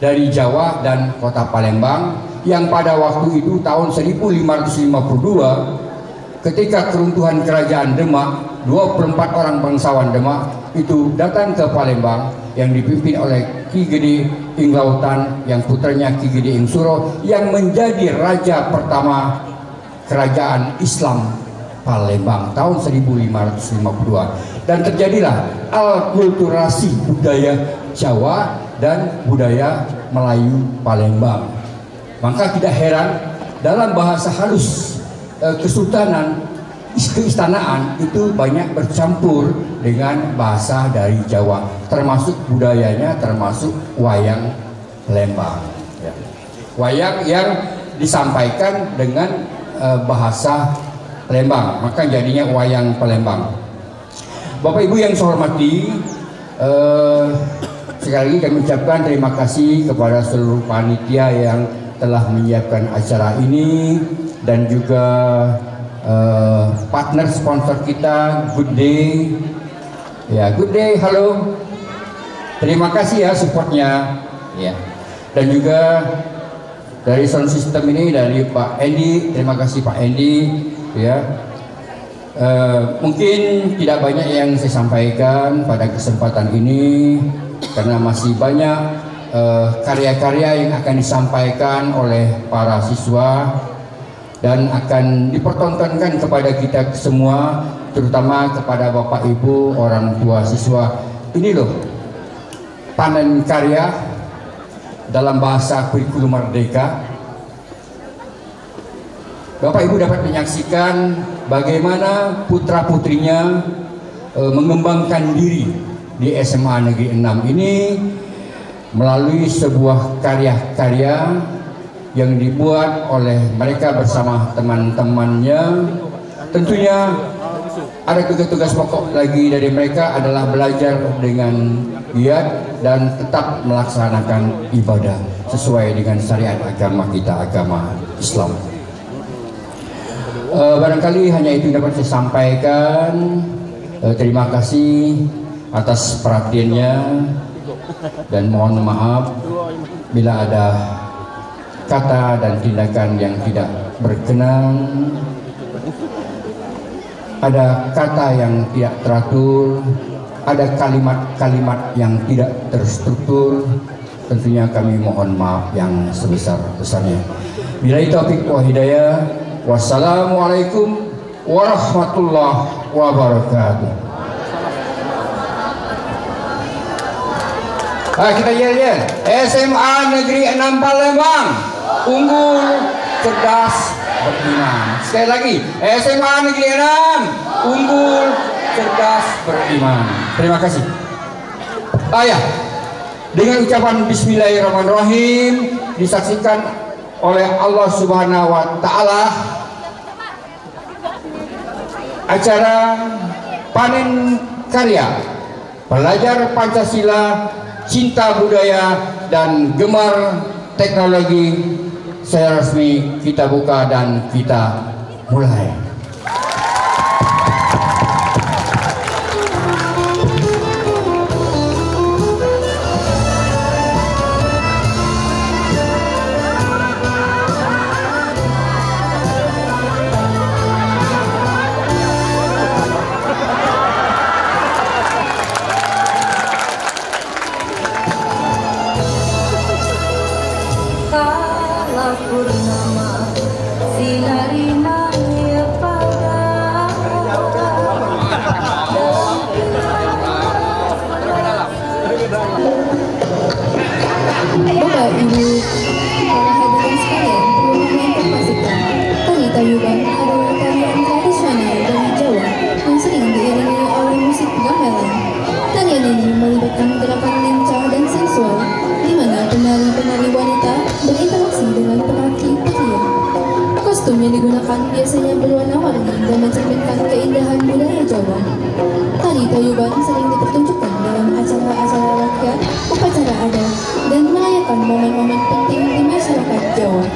Speaker 9: dari Jawa dan kota Palembang, yang pada waktu itu tahun 1552 ketika keruntuhan kerajaan Demak, 24 orang bangsawan Demak itu datang ke Palembang yang dipimpin oleh Ki Gede Inglautan yang putranya Ki Gede Ingsuro yang menjadi raja pertama kerajaan Islam Palembang tahun 1552, dan terjadilah alkulturasi budaya Jawa dan budaya Melayu Palembang. Maka tidak heran dalam bahasa halus kesultanan, keistanaan itu banyak bercampur dengan bahasa dari Jawa, termasuk budayanya, termasuk wayang Palembang. Wayang yang disampaikan dengan bahasa Palembang, maka jadinya wayang Palembang. Bapak Ibu yang saya hormati, sekali lagi kami ucapkan terima kasih kepada seluruh panitia yang telah menyiapkan acara ini, dan juga partner sponsor kita Good Day. Ya, Good Day, halo. Terima kasih ya supportnya. Ya. Dan juga dari sound system ini dari Pak Endi, terima kasih Pak Endi. Ya. Mungkin tidak banyak yang saya sampaikan pada kesempatan ini karena masih banyak karya-karya yang akan disampaikan oleh para siswa dan akan dipertontonkan kepada kita semua, terutama kepada Bapak Ibu orang tua siswa. Ini loh panen karya dalam bahasa kurikulum Merdeka. Bapak Ibu dapat menyaksikan bagaimana putra-putrinya mengembangkan diri di SMA Negeri 6 ini melalui sebuah karya-karya yang dibuat oleh mereka bersama teman-temannya. Tentunya ada tugas-tugas pokok lagi dari mereka adalah belajar dengan giat dan tetap melaksanakan ibadah sesuai dengan syariat agama kita, agama Islam. Barangkali hanya itu yang dapat saya sampaikan. Terima kasih atas perhatiannya. Dan mohon maaf bila ada kata dan tindakan yang tidak berkenan, ada kata yang tidak teratur, ada kalimat-kalimat yang tidak terstruktur. Tentunya kami mohon maaf yang sebesar-besarnya. Billahi taufiq wa hidayah. Wassalamualaikum warahmatullahi wabarakatuh. Kita yel-yel. SMA Negeri 6 Palembang, unggul, cerdas, beriman. Sekali lagi, SMA Negeri 6, unggul, cerdas, beriman. Terima kasih. Dengan ucapan Bismillahirrahmanirrahim disaksikan oleh Allah Subhanahu wa Ta'ala acara panen karya pelajar Pancasila, cinta budaya dan gemar teknologi secara resmi kita buka dan kita mulai.
Speaker 1: Bapak, Ibu, para hadirin sekalian, perlu menginformasikan tari Tayuban adalah tarian tradisional dari Jawa yang sering diiringi oleh musik gamelan. Tarian ini melibatkan gerakan lincah dan sensual, di mana penari-penari wanita berinteraksi dengan penari pria. Kostum yang digunakan Paguyuban sering dipertunjukkan dalam acara-acara warga, upacara adat, dan merayakan momen-momen penting di masyarakat Jawa.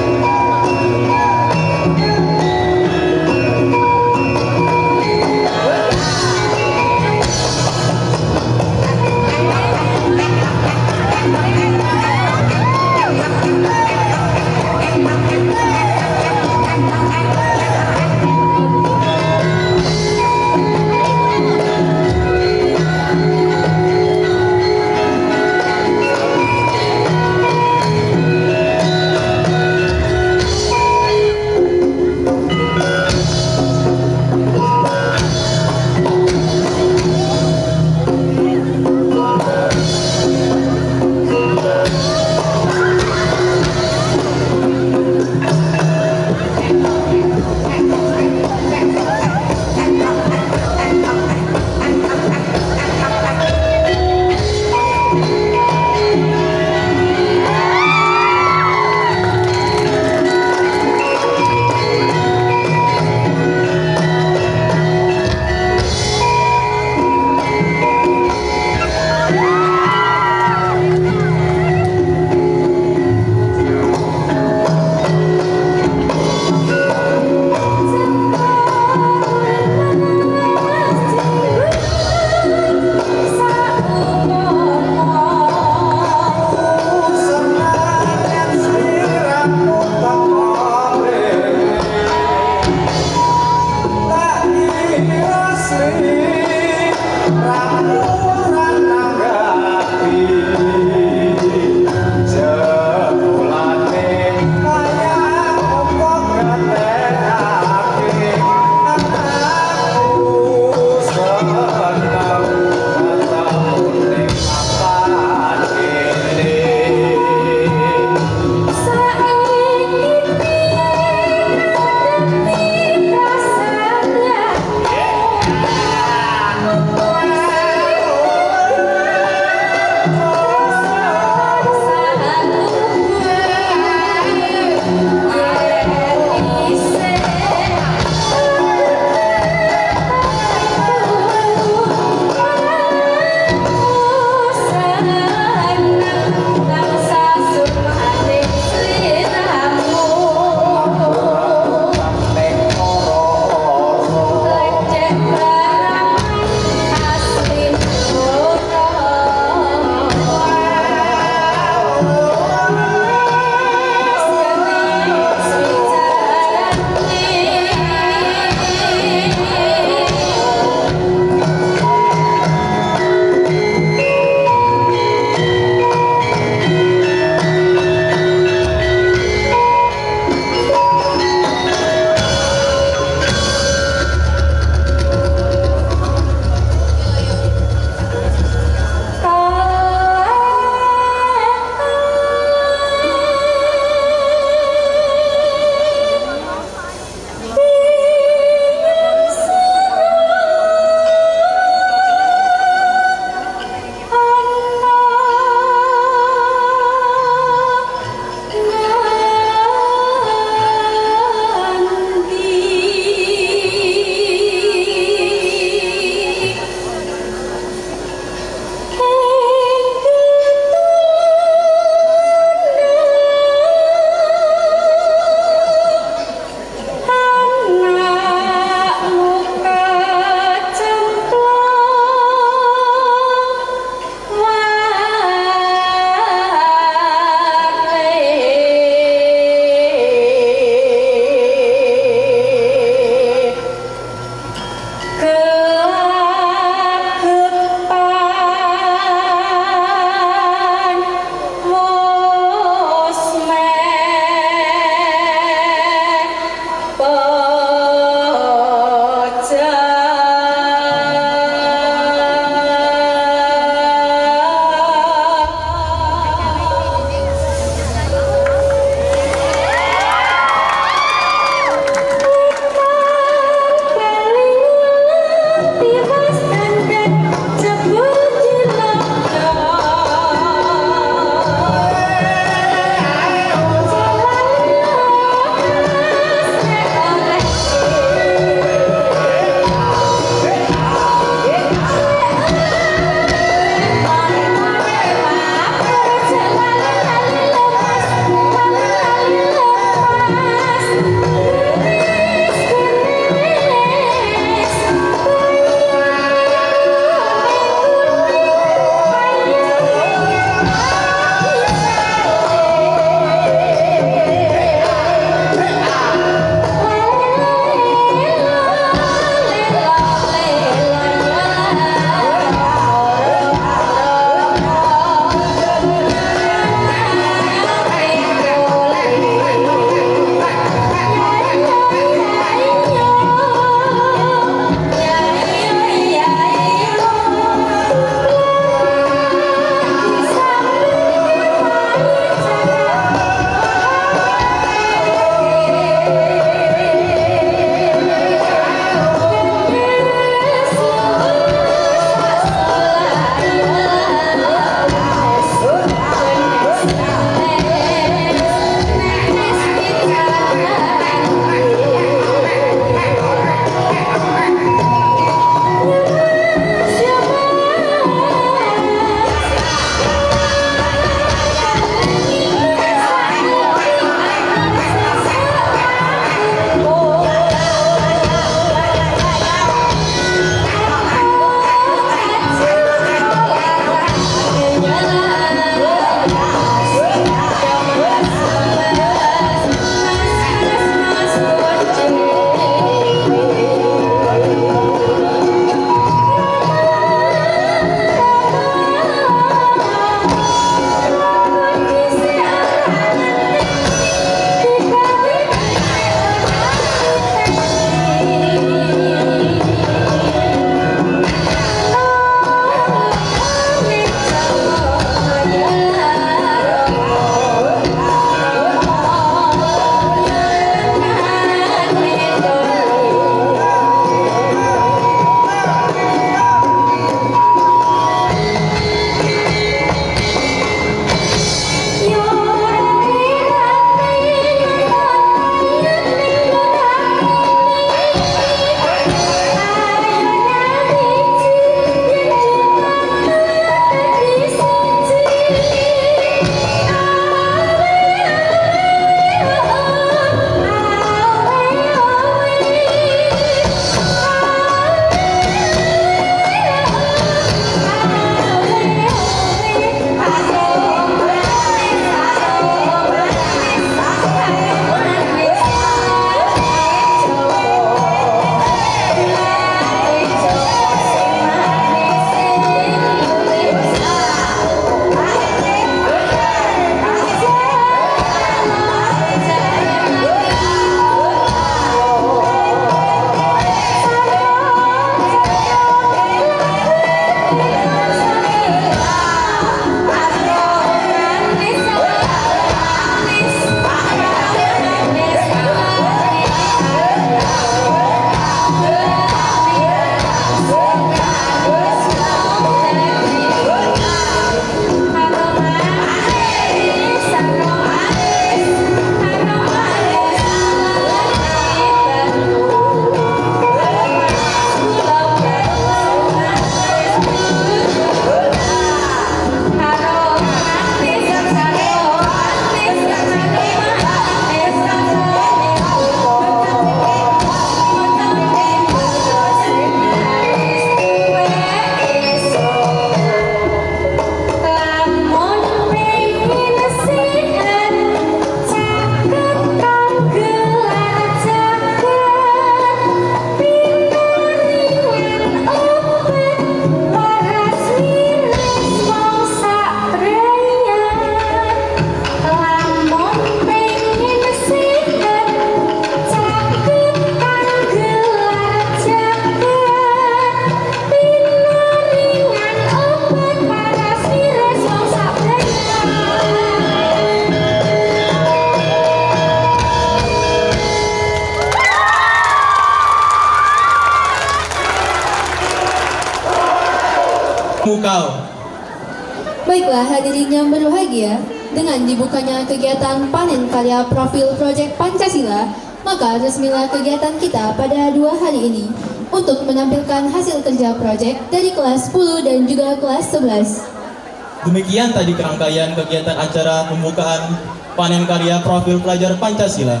Speaker 1: Baiklah hadirin yang berbahagia, dengan dibukanya kegiatan panen karya profil proyek Pancasila, maka resmilah kegiatan kita pada 2 hari ini untuk menampilkan hasil kerja proyek dari kelas 10 dan juga kelas 11.
Speaker 2: Demikian tadi kerangkaian kegiatan acara pembukaan panen karya profil pelajar Pancasila.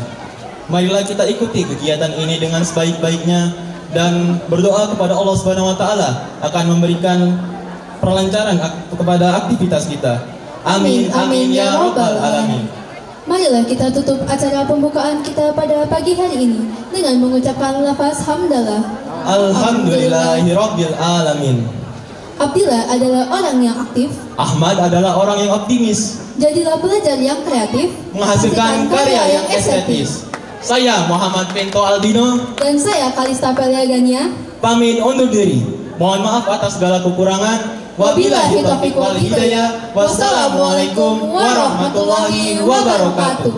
Speaker 2: Marilah kita ikuti kegiatan ini dengan sebaik-baiknya dan berdoa kepada Allah Subhanahu wa taala akan memberikan perlancaran kepada aktivitas kita. Amin amin ya rabbal alamin.
Speaker 1: Marilah kita tutup acara pembukaan kita pada pagi hari ini dengan mengucapkan lafaz hamdalah.
Speaker 2: Alhamdulillahirabbil alamin.
Speaker 1: Abdillah adalah orang yang aktif.
Speaker 2: Ahmad adalah orang yang optimis.
Speaker 1: Jadilah pelajar yang kreatif,
Speaker 2: Menghasilkan karya yang estetis. Saya Muhammad Pinto Aldino
Speaker 1: Dan saya Kalista Peliagania
Speaker 2: pamit undur diri. Mohon maaf atas segala kekurangan. Wabillahi taufiq wal hidayah. Wassalamualaikum warahmatullahi wabarakatuh.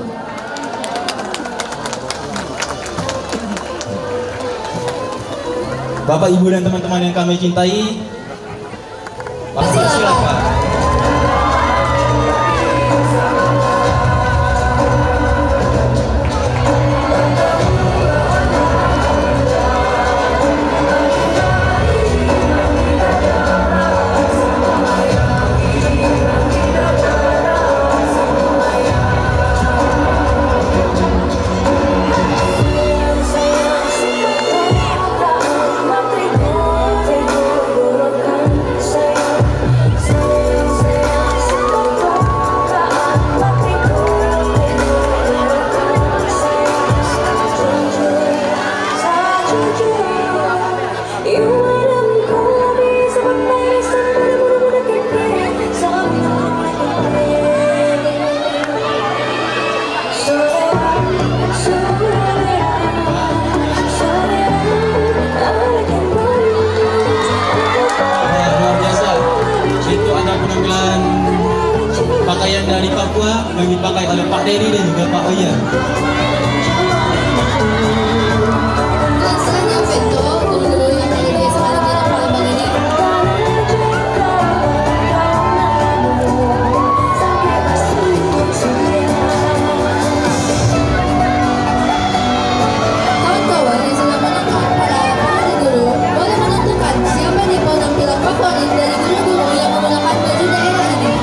Speaker 2: Bapak, Ibu, dan teman-teman yang kami cintai, silakan. Pakaian dari Papua yang dipakai oleh Pak Dedi dan juga Pak Oya.
Speaker 1: Dan selanjutnya Vento, guru-guru yang ada di SMA Negeri 6 Palembang ini. Kawan-kawan yang sudah menonton para pemateri guru boleh menentukan siapa nih penampilan favorit dari guru-guru yang menggunakan baju daerah ini.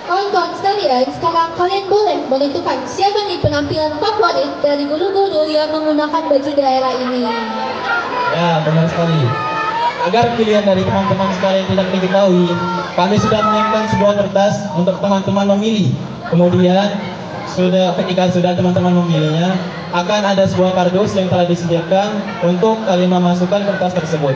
Speaker 1: Kawan-kawan sekalian, sekarang kalian boleh menentukan siapa nih penampilan favorit dari guru-guru yang menggunakan baju daerah ini.
Speaker 2: Ya, benar sekali. Agar pilihan dari teman-teman sekalian tidak diketahui, kami sudah menyiapkan sebuah kertas untuk teman-teman memilih. Kemudian, ketika sudah teman-teman memilihnya, akan ada sebuah kardus yang telah disediakan untuk kalian memasukkan kertas tersebut.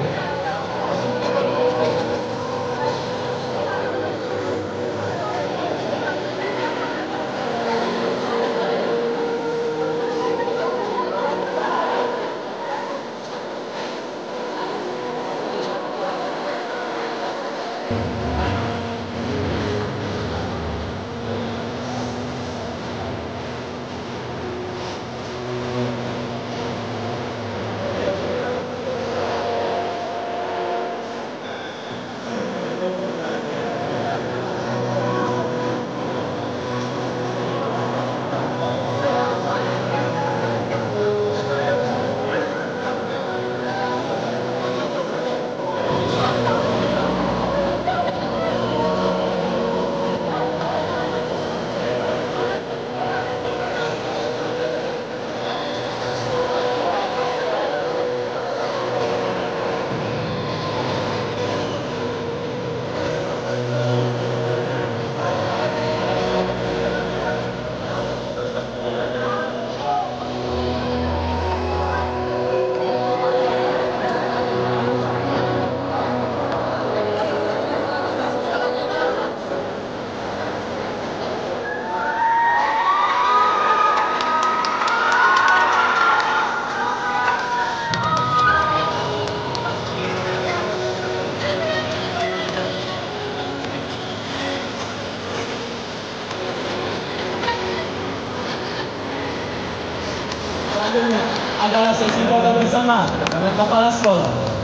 Speaker 2: berikutnya adalah sesi foto bersama dengan kepala sekolah.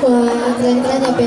Speaker 1: Wah, keren-keren ya, Ben.